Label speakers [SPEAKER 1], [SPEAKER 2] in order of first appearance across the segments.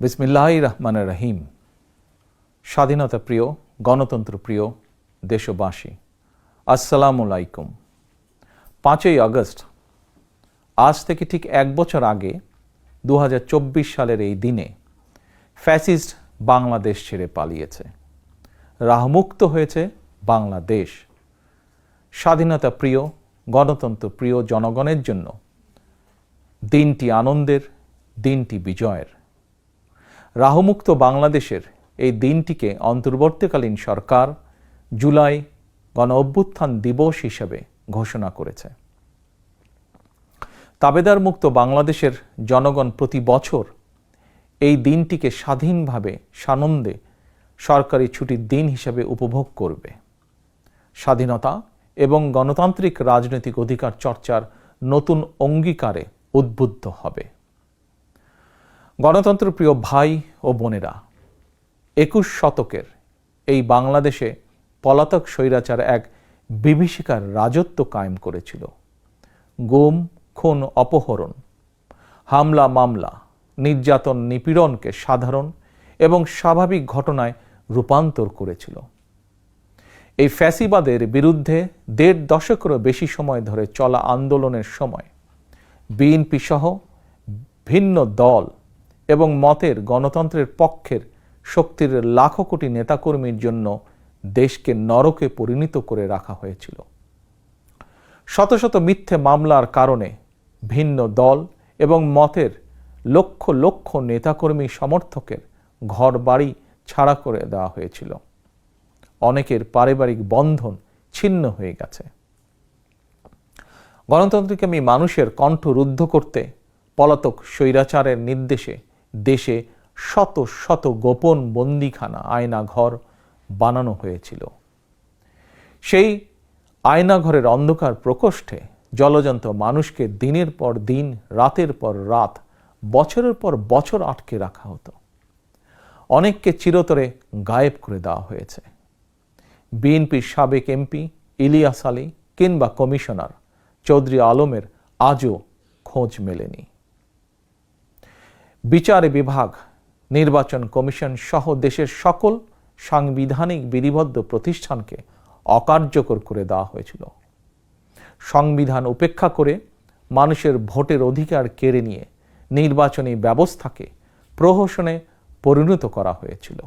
[SPEAKER 1] বিসমিল্লাহির রহমানির রহিম। স্বাধীনতা প্রিয়, গণতন্ত্র প্রিয় দেশবাসী, আসসালামু আলাইকুম। 5ই আগস্ট, আজ থেকে ঠিক 1 বছর আগে 2024 সালের এই দিনে ফ্যাসিস্ট বাংলাদেশ ছেড়ে পালিয়েছে। রাহমুক্ত হয়েছে বাংলাদেশ। স্বাধীনতা প্রিয়, গণতন্ত্র প্রিয় জনগণের জন্য দিনটি আনন্দের, দিনটি বিজয়ের। রাহমুক্ত বাংলাদেশের এই দিনটিকে অন্তর্বর্তীকালীন সরকার জুলাই গণ অভ্যুত্থান দিবস হিসেবে ঘোষণা করেছে। তাবেদার মুক্ত বাংলাদেশের জনগণ প্রতি বছর এই দিনটিকে স্বাধীনভাবে সানন্দে সরকারি ছুটির দিন হিসেবে উপভোগ করবে। স্বাধীনতা এবং গণতান্ত্রিক রাজনৈতিক অধিকার চর্চার নতুন অঙ্গীকারে উদ্বুদ্ধ হবে। গণতন্ত্র প্রিয় ভাই ও বোনেরা, 21 শতকের এই বাংলাদেশে পলাতক স্বৈরাচার এক বিভীষিকার রাজত্ব কায়েম করেছিল। গুম, খুন, অপহরণ, হামলা, মামলা, নির্যাতন, নিপীড়নকে সাধারণ এবং স্বাভাবিক ঘটনায় রূপান্তর করেছিল। এই ফ্যাসিবাদের বিরুদ্ধে 1.5 দশকেরও বেশি সময় ধরে চলা আন্দোলনের সময় বিএনপি সহ ভিন্ন দল এবং মতের গণতন্ত্রের পক্ষের শক্তির লাখো কোটি নেতাকর্মীর জন্য দেশকে নরকে পরিণত করে রাখা হয়েছিল। শত শত মিথ্যে মামলার কারণে ভিন্ন দল এবং মতের লক্ষ লক্ষ নেতাকর্মী সমর্থকের ঘর বাড়ি ছাড়া করে দেওয়া হয়েছিল। অনেকের পারিবারিক বন্ধন ছিন্ন হয়ে গেছে। গণতন্ত্রকামী মানুষের কণ্ঠ রুদ্ধ করতে পলাতক স্বৈরাচারের নির্দেশে দেশে শত শত গোপন বন্দিখানা, আয়নাঘর বানানো হয়েছিল। সেই আয়নাঘরের অন্ধকার প্রকোষ্ঠে জলজন্ত মানুষকে দিনের পর দিন, রাতের পর রাত, বছরের পর বছর আটকে রাখা হতো। অনেককে চিরতরে গায়েব করে দেওয়া হয়েছে। বিএনপির সাবেক এমপি ইলিয়াস আলী কিংবা কমিশনার চৌধুরী আলমের আজও খোঁজ মেলেনি। বিচার বিভাগ, নির্বাচন কমিশন সহ দেশের সকল সাংবিধানিক বিধিবদ্ধ প্রতিষ্ঠানকে অকার্যকর করে দেওয়া হয়েছিল। সংবিধান উপেক্ষা করে মানুষের ভোটের অধিকার কেড়ে নিয়ে নির্বাচনী ব্যবস্থাকে প্রহসনে পরিণত করা হয়েছিল।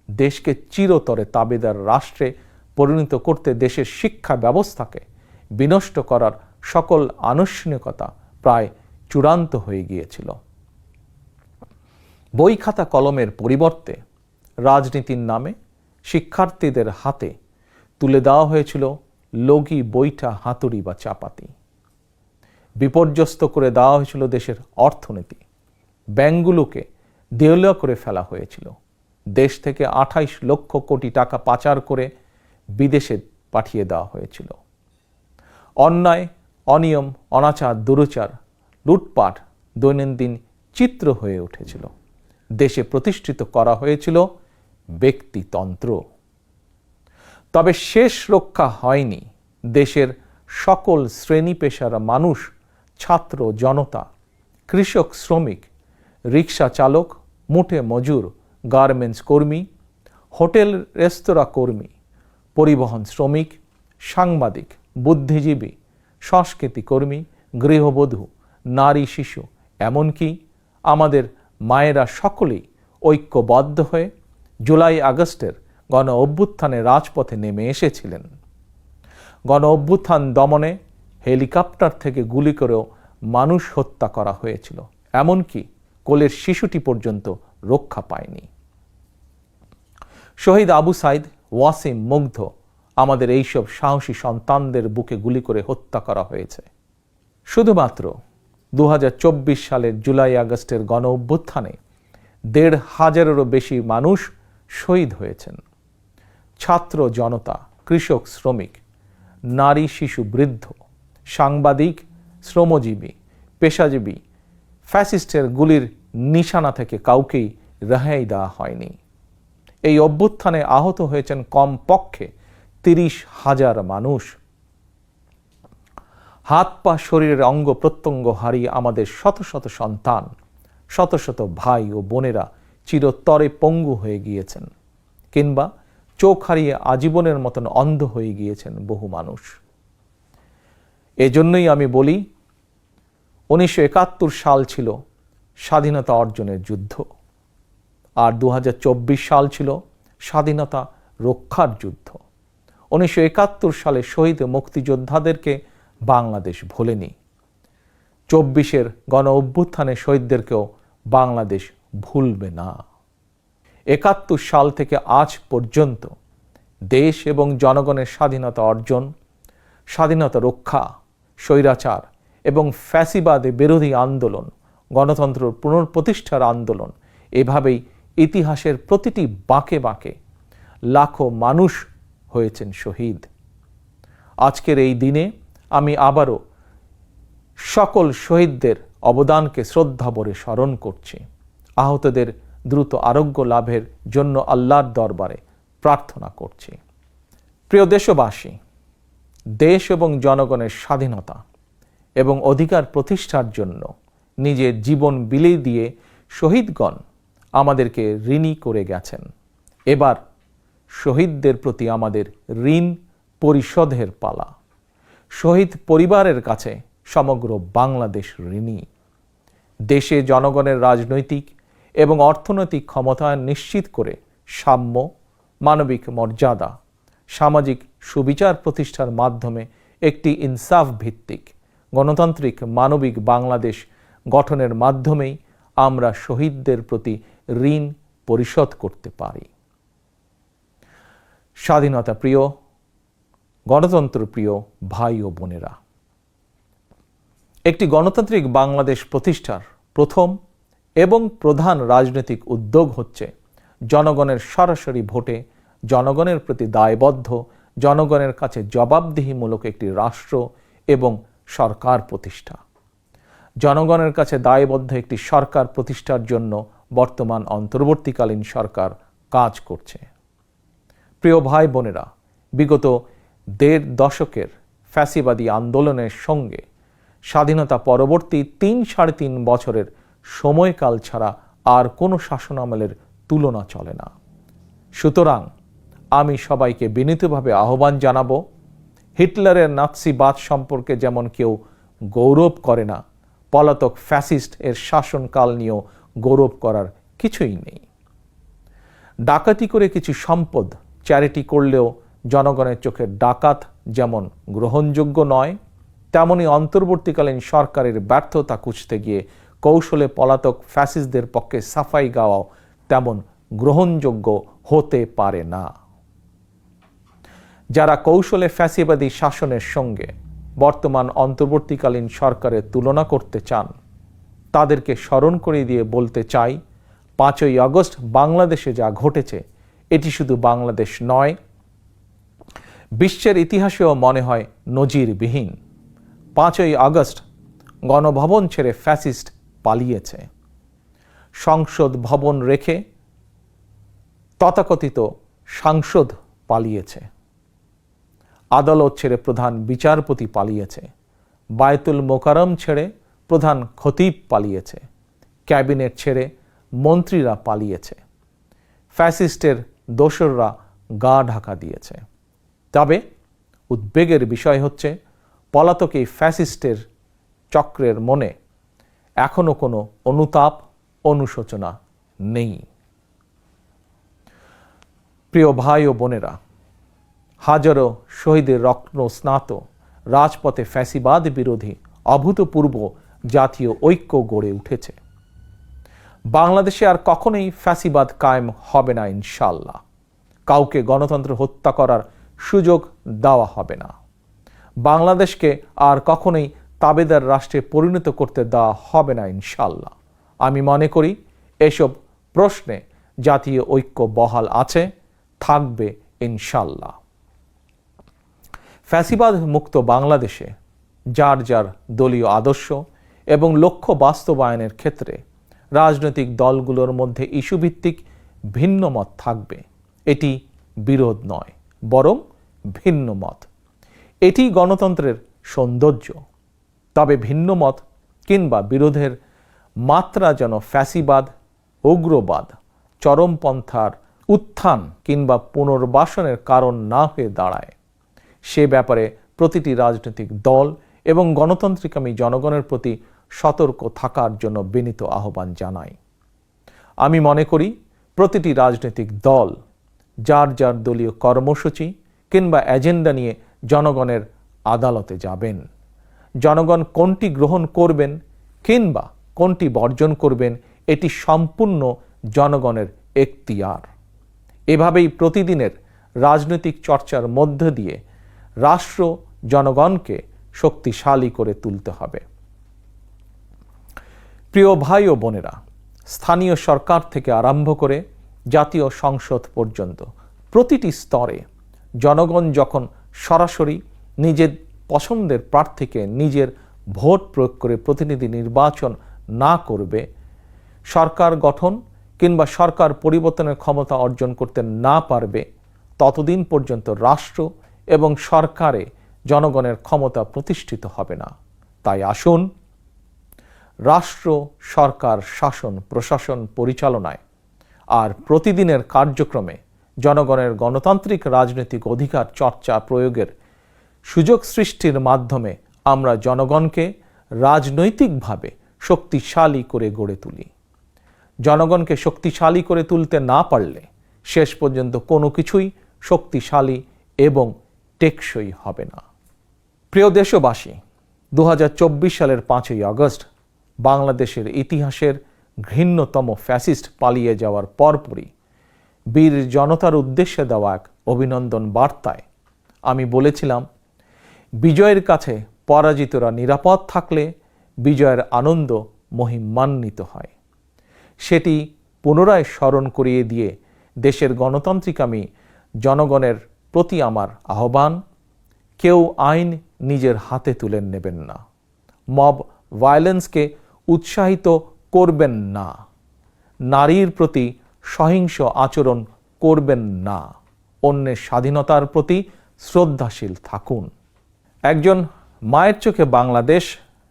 [SPEAKER 1] দেশকে চিরতরে তাবেদার রাষ্ট্রে পরিণত করতে দেশের শিক্ষা ব্যবস্থাকে বিনষ্ট করার সকল আনুষ্ঠানিকতা প্রায় চূড়ান্ত হয়ে গিয়েছিল। বই খাতা কলমের পরিবর্তে রাজনীতির নামে শিক্ষার্থীদের হাতে তুলে দেওয়া হয়েছিল লগি, বৈঠা, হাতুড়ি বা চাপাতি। বিপর্যস্ত করে দেওয়া হয়েছিল দেশের অর্থনীতি। ব্যাংকগুলোকে দেউলিয়া করে ফেলা হয়েছিল। দেশ থেকে 28 লক্ষ কোটি টাকা পাচার করে বিদেশে পাঠিয়ে দেওয়া হয়েছিল। অন্যায়, অনিয়ম, অনাচার, দুরাচার, লুটপাট দৈনন্দিন চিত্র হয়ে উঠেছিল। দেশে প্রতিষ্ঠিত করা হয়েছিল ব্যক্তিতন্ত্র। তবে শেষ রক্ষা হয়নি দেশের সকল শ্রেণী পেশার মানুষ, ছাত্র জনতা, কৃষক, শ্রমিক, রিক্সা চালক, মুঠে মজুর, গার্মেন্টস কর্মী, হোটেল রেস্তোরাঁ কর্মী, পরিবহন শ্রমিক, সাংবাদিক, বুদ্ধিজীবী, সংস্কৃতি কর্মী, গৃহবধূ, নারী, শিশু, এমনকি আমাদের মায়েরা সকলেই ঐক্যবদ্ধ হয়ে জুলাই আগস্টের গণ অভ্যুত্থানে রাজপথে নেমে এসেছিলেন। গণ অভ্যুত্থান দমনে হেলিকপ্টার থেকে গুলি করেও মানুষ হত্যা করা হয়েছিল। এমনকি কোলের শিশুটি পর্যন্ত রক্ষা পায়নি। শহীদ আবু সাইদ, ওয়াসিম, মুগ্ধ, আমাদের এইসব সাহসী সন্তানদের বুকে গুলি করে হত্যা করা হয়েছে। শুধুমাত্র 2024 সালের জুলাই আগস্টের গণ অভ্যুত্থানে 1,500-এরও বেশি মানুষ শহীদ হয়েছেন। ছাত্র জনতা, কৃষক, শ্রমিক, নারী, শিশু, বৃদ্ধ, সাংবাদিক, শ্রমজীবী, পেশাজীবী, ফ্যাসিস্টের গুলির নিশানা থেকে কাউকেই রেহাই দেওয়া হয়নি। এই অভ্যুত্থানে আহত হয়েছেন কমপক্ষে 30,000 মানুষ। হাত পা, শরীরের অঙ্গ প্রত্যঙ্গ হারিয়ে আমাদের শত শত সন্তান, শত শত ভাই ও বোনেরা চিরতরে পঙ্গু হয়ে গিয়েছেন, কিংবা চোখ হারিয়ে আজীবনের মতন অন্ধ হয়ে গিয়েছেন বহু মানুষ। এজন্যই আমি বলি, 1971 সাল ছিল স্বাধীনতা অর্জনের যুদ্ধ, আর 2024 সাল ছিল স্বাধীনতা রক্ষার যুদ্ধ। 1971 সালে শহীদ মুক্তিযোদ্ধাদেরকে বাংলাদেশ ভোলেনি। 24-এর গণ অভ্যুত্থানে শহীদদেরকেও বাংলাদেশ ভুলবে না। 71 সাল থেকে আজ পর্যন্ত দেশ এবং জনগণের স্বাধীনতা অর্জন, স্বাধীনতা রক্ষা, স্বৈরাচার এবং ফ্যাসিবাদ বিরোধী আন্দোলন, গণতন্ত্র পুনঃপ্রতিষ্ঠার আন্দোলন, এভাবেই ইতিহাসের প্রতিটি বাঁকে বাঁকে লাখো মানুষ হয়েছেন শহীদ। আজকের এই দিনে আমি আবারও সকল শহীদদের অবদানকে শ্রদ্ধা ভরে স্মরণ করছি। আহতদের দ্রুত আরোগ্য লাভের জন্য আল্লাহর দরবারে প্রার্থনা করছি। প্রিয় দেশবাসী, দেশ এবং জনগণের স্বাধীনতা এবং অধিকার প্রতিষ্ঠার জন্য নিজের জীবন বিলিয়ে দিয়ে শহীদগণ আমাদেরকে ঋণী করে গেছেন। এবার শহীদদের প্রতি আমাদের ঋণ পরিশোধের পালা। শহীদ পরিবারের কাছে সমগ্র বাংলাদেশ ঋণী। দেশে জনগণের রাজনৈতিক এবং অর্থনৈতিক ক্ষমতায়ন নিশ্চিত করে সাম্য, মানবিক মর্যাদা, সামাজিক সুবিচার প্রতিষ্ঠার মাধ্যমে একটি ইনসাফ ভিত্তিক গণতান্ত্রিক মানবিক বাংলাদেশ গঠনের মাধ্যমেই আমরা শহীদদের প্রতি ঋণ পরিশোধ করতে পারি। স্বাধীনতা প্রিয়, গণতন্ত্র প্রিয় ভাই ও বোনেরা, একটি গণতান্ত্রিক বাংলাদেশ প্রতিষ্ঠার প্রথম এবং প্রধান রাজনৈতিক উদ্যোগ হচ্ছে জনগণের সরাসরি ভোটে জনগণের প্রতি দায়বদ্ধ, জনগণের কাছে জবাবদিহিমূলক একটি রাষ্ট্র এবং সরকার প্রতিষ্ঠা। জনগণের কাছে দায়বদ্ধ একটি সরকার প্রতিষ্ঠার জন্য বর্তমান অন্তর্বর্তীকালীন সরকার কাজ করছে। প্রিয় ভাই বোনেরা, বিগত 1.5 দশকের ফ্যাসিবাদী আন্দোলনের সঙ্গে স্বাধীনতা পরবর্তী 3-3.5 বছরের সময়কাল ছাড়া আর কোনো শাসনামলের তুলনা চলে না। সুতরাং আমি সবাইকে বিনীতভাবে আহ্বান জানাবো, হিটলারের নাৎসিবাদ সম্পর্কে যেমন কেউ গৌরব করে না, পলাতক ফ্যাসিস্ট এর শাসনকাল নিয়েও গৌরব করার কিছুই নেই। ডাকাতি করে কিছু সম্পদ চ্যারিটি করলেও জনগণের চোখে ডাকাত যেমন গ্রহণযোগ্য নয়, তেমনি অন্তর্বর্তীকালীন সরকারের ব্যর্থতা খুঁজতে গিয়ে কৌশলে পলাতক ফ্যাসিস্টদের পক্ষে সাফাই গাওয়াও তেমন গ্রহণযোগ্য হতে পারে না। যারা কৌশলে ফ্যাসিবাদী শাসনের সঙ্গে বর্তমান অন্তর্বর্তীকালীন সরকারের তুলনা করতে চান, তাদেরকে স্মরণ করিয়ে দিয়ে বলতে চাই, 5ই আগস্ট বাংলাদেশে যা ঘটেছে এটি শুধু বাংলাদেশ নয়, বিশ্বের ইতিহাসেও মনে হয় নজিরবিহীন। 5ই আগস্ট গণভবন ছেড়ে ফ্যাসিস্ট পালিয়েছে। সংসদ ভবন রেখে তথাকথিত সাংসদ পালিয়েছে। আদালত ছেড়ে প্রধান বিচারপতি পালিয়েছে। বায়তুল মোকাররম ছেড়ে প্রধান খতিব পালিয়েছে। ক্যাবিনেট ছেড়ে মন্ত্রীরা পালিয়েছে। ফ্যাসিস্টের দোসররা গা ঢাকা দিয়েছে। তবে উদ্বেগের বিষয় হচ্ছে, পলাতক এই ফ্যাসিস্টের চক্রের মনে এখনো কোনো অনুতাপ, অনুশোচনা নেই। প্রিয় ভাই ও বোনেরা, হাজারো শহীদের রত্ন স্নাত রাজপথে ফ্যাসিবাদ বিরোধী অভূতপূর্ব জাতীয় ঐক্য গড়ে উঠেছে। বাংলাদেশে আর কখনোই ফ্যাসিবাদ কায়েম হবে না ইনশাআল্লাহ। কাউকে গণতন্ত্র হত্যা করার সুযোগ দেওয়া হবে না। বাংলাদেশকে আর কখনোই তাবেদার রাষ্ট্রে পরিণত করতে দেওয়া হবে না ইনশাআল্লাহ। আমি মনে করি এসব প্রশ্নে জাতীয় ঐক্য বহাল আছে, থাকবে ইনশাআল্লাহ। ফ্যাসিবাদ মুক্ত বাংলাদেশে যার যার দলীয় আদর্শ এবং লক্ষ্য বাস্তবায়নের ক্ষেত্রে রাজনৈতিক দলগুলোর মধ্যে ইস্যুভিত্তিক ভিন্ন মত থাকবে। এটি বিরোধ নয়, বরং ভিন্ন মত। এটি গণতন্ত্রের সৌন্দর্য। তবে ভিন্ন মত কিংবা বিরোধের মাত্রা যেন ফ্যাসিবাদ, উগ্রবাদ চরমপন্থার উত্থান কিংবা পুনর্বাসনের কারণ না হয়ে দাঁড়ায়, সে ব্যাপারে প্রতিটি রাজনৈতিক দল এবং গণতান্ত্রিক জনগণের প্রতি সতর্ক থাকার জন্য বিনীত আহ্বান জানাই। আমি মনে করি প্রতিটি রাজনৈতিক দল যার যার দলীয় কর্মসূচি কিংবা এজেন্ডা নিয়ে জনগণের আদালতে যাবেন। জনগণ কোনটি গ্রহণ করবেন কিংবা কোনটি বর্জন করবেন এটি সম্পূর্ণ জনগণের এখতিয়ার। এভাবেই প্রতিদিনের রাজনৈতিক চর্চার মধ্য দিয়ে রাষ্ট্র জনগণকে শক্তিশালী করে তুলতে হবে। প্রিয় ভাই ও বোনেরা, স্থানীয় সরকার থেকে আরম্ভ করে জাতীয় সংসদ পর্যন্ত প্রতিটি স্তরে জনগণ যখন সরাসরি নিজের পছন্দের প্রার্থীকে নিজের ভোট প্রয়োগ করে প্রতিনিধি নির্বাচন না করবে, সরকার গঠন কিংবা সরকার পরিবর্তনের ক্ষমতা অর্জন করতে না পারবে, ততদিন পর্যন্ত রাষ্ট্র এবং সরকারে জনগণের ক্ষমতা প্রতিষ্ঠিত হবে না। তাই আসুন রাষ্ট্র, সরকার, শাসন, প্রশাসন পরিচালনায় আর প্রতিদিনের কার্যক্রমে জনগণের গণতান্ত্রিক রাজনৈতিক অধিকার চর্চা প্রয়োগের সুযোগ সৃষ্টির মাধ্যমে আমরা জনগণকে রাজনৈতিকভাবে শক্তিশালী করে গড়ে তুলি। জনগণকে শক্তিশালী করে তুলতে না পারলে শেষ পর্যন্ত কোনো কিছুই শক্তিশালী এবং টেকসই হবে না। প্রিয় দেশবাসী, 2024 সালের 5ই আগস্ট বাংলাদেশের ইতিহাসের ঘৃণ্যতম ফ্যাসিস্ট পালিয়ে যাওয়ার পরপরই বীর জনতার উদ্দেশ্যে দেওয়া এক অভিনন্দন বার্তায় আমি বলেছিলাম, বিজয়ের কাছে পরাজিতরা নিরাপদ থাকলে বিজয়ের আনন্দ মহিমান্বিত হয়। সেটি পুনরায় স্মরণ করিয়ে দিয়ে দেশের গণতান্ত্রিকামী জনগণের প্রতি আমার আহ্বান, কেউ আইন নিজের হাতে তুলে নেবেন না, মব ভায়োলেন্সকে উৎসাহিত করবেন না, নারীর প্রতি সহিংস আচরণ করবেন না, অন্যের স্বাধীনতার প্রতি শ্রদ্ধাশীল থাকুন। একজন মায়ের চোখে বাংলাদেশ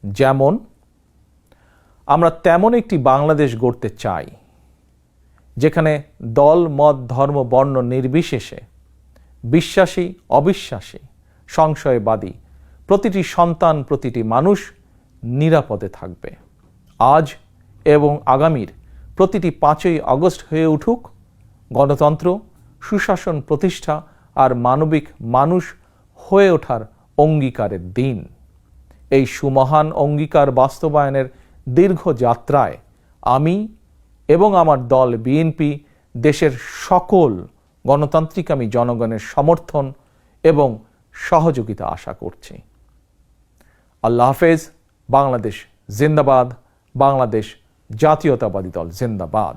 [SPEAKER 1] যেমন, আমরা তেমন একটি বাংলাদেশ গড়তে চাই যেখানে দল, মত, ধর্ম, বর্ণ নির্বিশেষে বিশ্বাসী, অবিশ্বাসী, সংশয়বাদী প্রতিটি সন্তান, প্রতিটি মানুষ নিরাপদে থাকবে। আজ এবং আগামীর প্রতিটি 5ই আগস্ট হয়ে উঠুক গণতন্ত্র, সুশাসন প্রতিষ্ঠা আর মানবিক মানুষ হয়ে ওঠার অঙ্গীকারের দিন। এই সুমহান অঙ্গীকার বাস্তবায়নের দীর্ঘ যাত্রায় আমি এবং আমার দল বিএনপি দেশের সকল গণতান্ত্রিকামী জনগণের সমর্থন এবং সহযোগিতা আশা করছি। আল্লাহ হাফেজ। বাংলাদেশ জিন্দাবাদ। বাংলাদেশ জাতীয়তাবাদী দল জিন্দাবাদ।